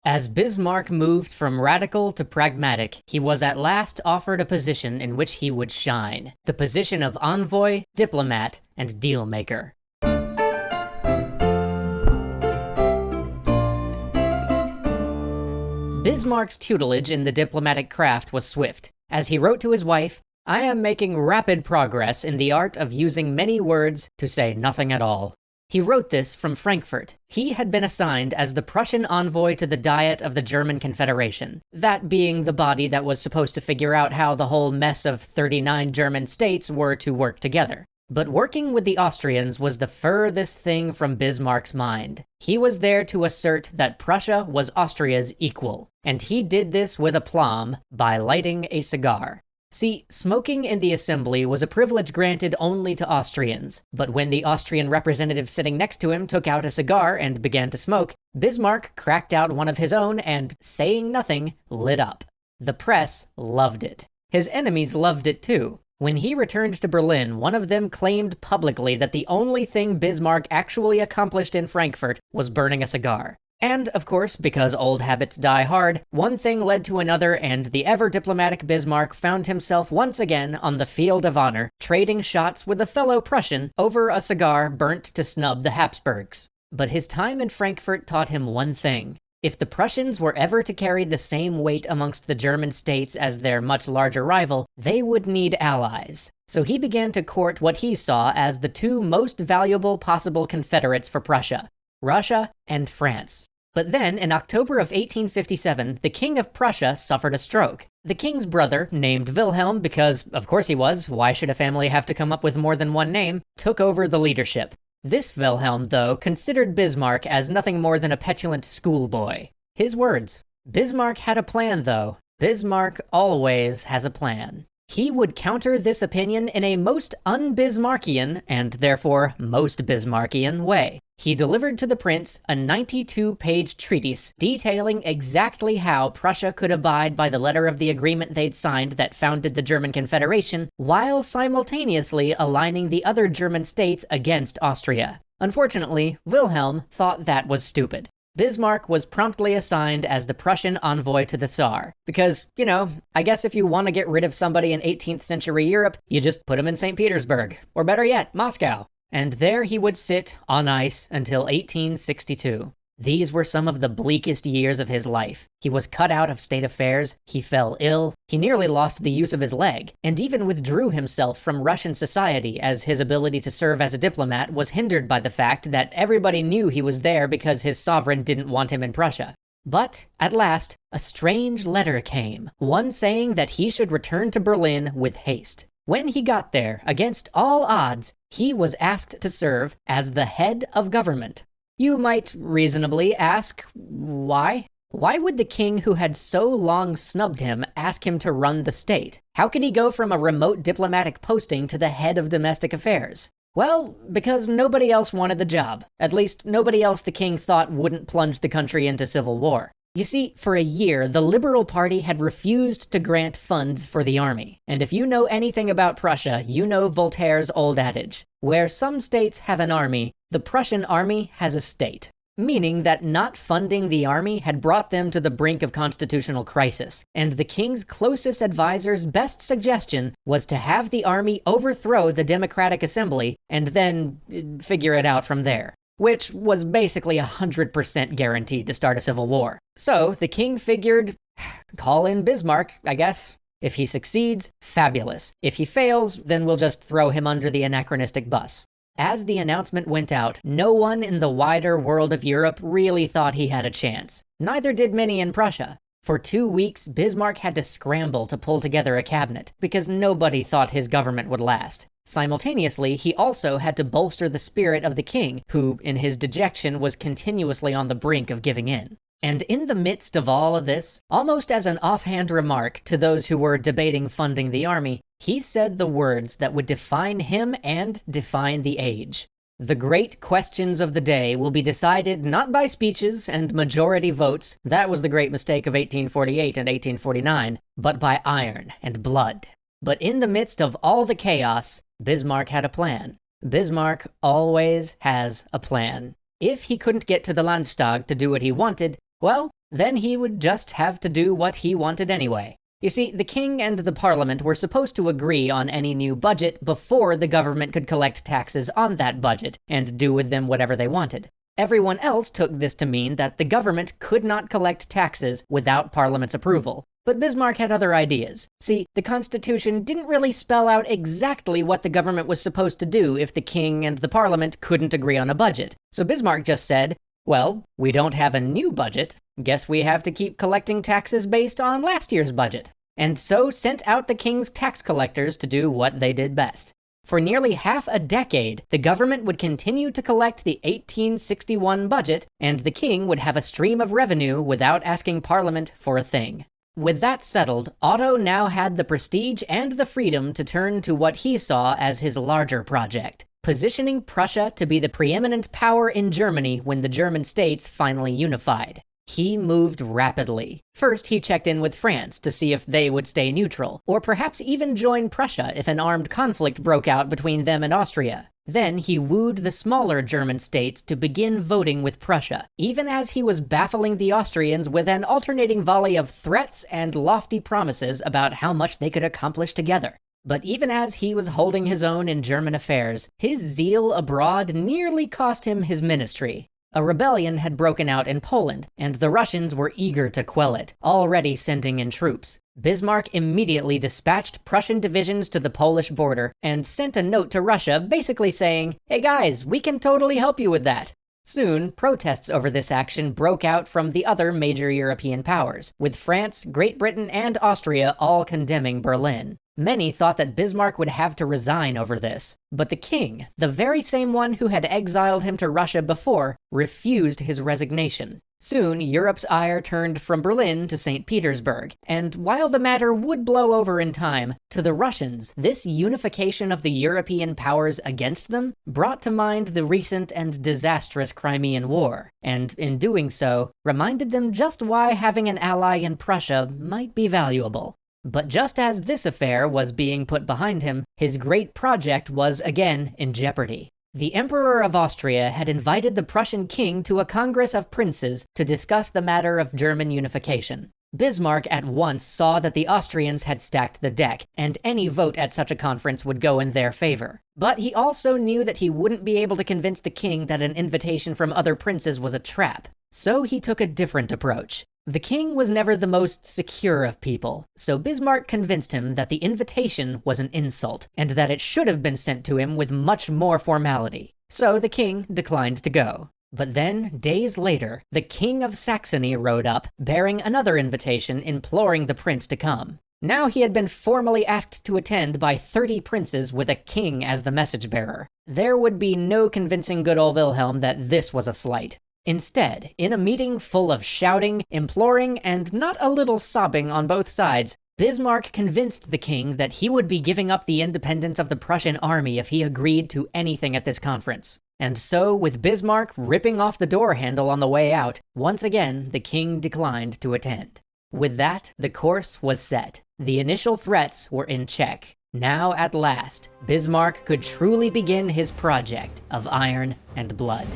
As Bismarck moved from radical to pragmatic, he was at last offered a position in which he would shine: the position of envoy, diplomat, and deal-maker. Bismarck's tutelage in the diplomatic craft was swift. As he wrote to his wife, "I am making rapid progress in the art of using many words to say nothing at all." He wrote this from Frankfurt. He had been assigned as the Prussian envoy to the Diet of the German Confederation, that being the body that was supposed to figure out how the whole mess of 39 German states were to work together. But working with the Austrians was the furthest thing from Bismarck's mind. He was there to assert that Prussia was Austria's equal, and he did this with aplomb by lighting a cigar. See, smoking in the assembly was a privilege granted only to Austrians, but when the Austrian representative sitting next to him took out a cigar and began to smoke, Bismarck cracked out one of his own and, saying nothing, lit up. The press loved it. His enemies loved it too. When he returned to Berlin, one of them claimed publicly that the only thing Bismarck actually accomplished in Frankfurt was burning a cigar. And, of course, because old habits die hard, one thing led to another, and the ever-diplomatic Bismarck found himself once again on the field of honor, trading shots with a fellow Prussian over a cigar burnt to snub the Habsburgs. But his time in Frankfurt taught him one thing: if the Prussians were ever to carry the same weight amongst the German states as their much larger rival, they would need allies. So he began to court what he saw as the two most valuable possible confederates for Prussia: Russia and France. But then, in October of 1857, the King of Prussia suffered a stroke. The king's brother, named Wilhelm because, of course he was, why should a family have to come up with more than one name, took over the leadership. This Wilhelm, though, considered Bismarck as nothing more than a petulant schoolboy. His words. Bismarck had a plan, though. Bismarck always has a plan. He would counter this opinion in a most un-Bismarckian, and therefore most Bismarckian, way. He delivered to the prince a 92-page treatise detailing exactly how Prussia could abide by the letter of the agreement they'd signed that founded the German Confederation, while simultaneously aligning the other German states against Austria. Unfortunately, Wilhelm thought that was stupid. Bismarck was promptly assigned as the Prussian envoy to the Tsar, because, I guess if you want to get rid of somebody in 18th century Europe, you just put him in St. Petersburg, or better yet, Moscow. And there he would sit on ice until 1862. These were some of the bleakest years of his life. He was cut out of state affairs, he fell ill, he nearly lost the use of his leg, and even withdrew himself from Russian society as his ability to serve as a diplomat was hindered by the fact that everybody knew he was there because his sovereign didn't want him in Prussia. But, at last, a strange letter came, one saying that he should return to Berlin with haste. When he got there, against all odds, he was asked to serve as the head of government. You might reasonably ask, why? Why would the king who had so long snubbed him ask him to run the state? How could he go from a remote diplomatic posting to the head of domestic affairs? Well, because nobody else wanted the job. At least, nobody else the king thought wouldn't plunge the country into civil war. You see, for a year, the Liberal Party had refused to grant funds for the army. And if you know anything about Prussia, you know Voltaire's old adage: where some states have an army, the Prussian army has a state. Meaning that not funding the army had brought them to the brink of constitutional crisis, and the king's closest advisor's best suggestion was to have the army overthrow the Democratic Assembly and then figure it out from there. Which was basically 100% guaranteed to start a civil war. So the king figured, call in Bismarck, I guess. If he succeeds, fabulous. If he fails, then we'll just throw him under the anachronistic bus. As the announcement went out, no one in the wider world of Europe really thought he had a chance. Neither did many in Prussia. For 2 weeks, Bismarck had to scramble to pull together a cabinet, because nobody thought his government would last. Simultaneously, he also had to bolster the spirit of the king, who, in his dejection, was continuously on the brink of giving in. And in the midst of all of this, almost as an offhand remark to those who were debating funding the army, he said the words that would define him and define the age. The great questions of the day will be decided not by speeches and majority votes, that was the great mistake of 1848 and 1849, but by iron and blood. But in the midst of all the chaos, Bismarck had a plan. Bismarck always has a plan. If he couldn't get to the Landtag to do what he wanted, well, Then he would just have to do what he wanted anyway. You see, the king and the parliament were supposed to agree on any new budget before the government could collect taxes on that budget and do with them whatever they wanted. Everyone else took this to mean that the government could not collect taxes without Parliament's approval. But Bismarck had other ideas. See, the Constitution didn't really spell out exactly what the government was supposed to do if the king and the Parliament couldn't agree on a budget. So Bismarck just said, well, we don't have a new budget. Guess we have to keep collecting taxes based on last year's budget. And so sent out the king's tax collectors to do what they did best. For nearly half a decade, the government would continue to collect the 1861 budget, and the king would have a stream of revenue without asking Parliament for a thing. With that settled, Otto now had the prestige and the freedom to turn to what he saw as his larger project, positioning Prussia to be the preeminent power in Germany when the German states finally unified. He moved rapidly. First, he checked in with France to see if they would stay neutral, or perhaps even join Prussia if an armed conflict broke out between them and Austria. Then he wooed the smaller German states to begin voting with Prussia, even as he was baffling the Austrians with an alternating volley of threats and lofty promises about how much they could accomplish together. But even as he was holding his own in German affairs, his zeal abroad nearly cost him his ministry. A rebellion had broken out in Poland, and the Russians were eager to quell it, already sending in troops. Bismarck immediately dispatched Prussian divisions to the Polish border and sent a note to Russia basically saying, "Hey guys, we can totally help you with that." Soon, protests over this action broke out from the other major European powers, with France, Great Britain, and Austria all condemning Berlin. Many thought that Bismarck would have to resign over this, but the king, the very same one who had exiled him to Russia before, refused his resignation. Soon, Europe's ire turned from Berlin to St. Petersburg, and while the matter would blow over in time, to the Russians, this unification of the European powers against them brought to mind the recent and disastrous Crimean War, and in doing so, reminded them just why having an ally in Prussia might be valuable. But just as this affair was being put behind him, his great project was again in jeopardy. The Emperor of Austria had invited the Prussian king to a congress of princes to discuss the matter of German unification. Bismarck at once saw that the Austrians had stacked the deck, and any vote at such a conference would go in their favor. But he also knew that he wouldn't be able to convince the king that an invitation from other princes was a trap. So he took a different approach. The king was never the most secure of people, so Bismarck convinced him that the invitation was an insult, and that it should have been sent to him with much more formality. So the king declined to go. But then, days later, the King of Saxony rode up, bearing another invitation imploring the prince to come. Now he had been formally asked to attend by 30 princes with a king as the message bearer. There would be no convincing good old Wilhelm that this was a slight. Instead, in a meeting full of shouting, imploring, and not a little sobbing on both sides, Bismarck convinced the king that he would be giving up the independence of the Prussian army if he agreed to anything at this conference. And so, with Bismarck ripping off the door handle on the way out, once again the king declined to attend. With that, the course was set. The initial threats were in check. Now, at last, Bismarck could truly begin his project of iron and blood.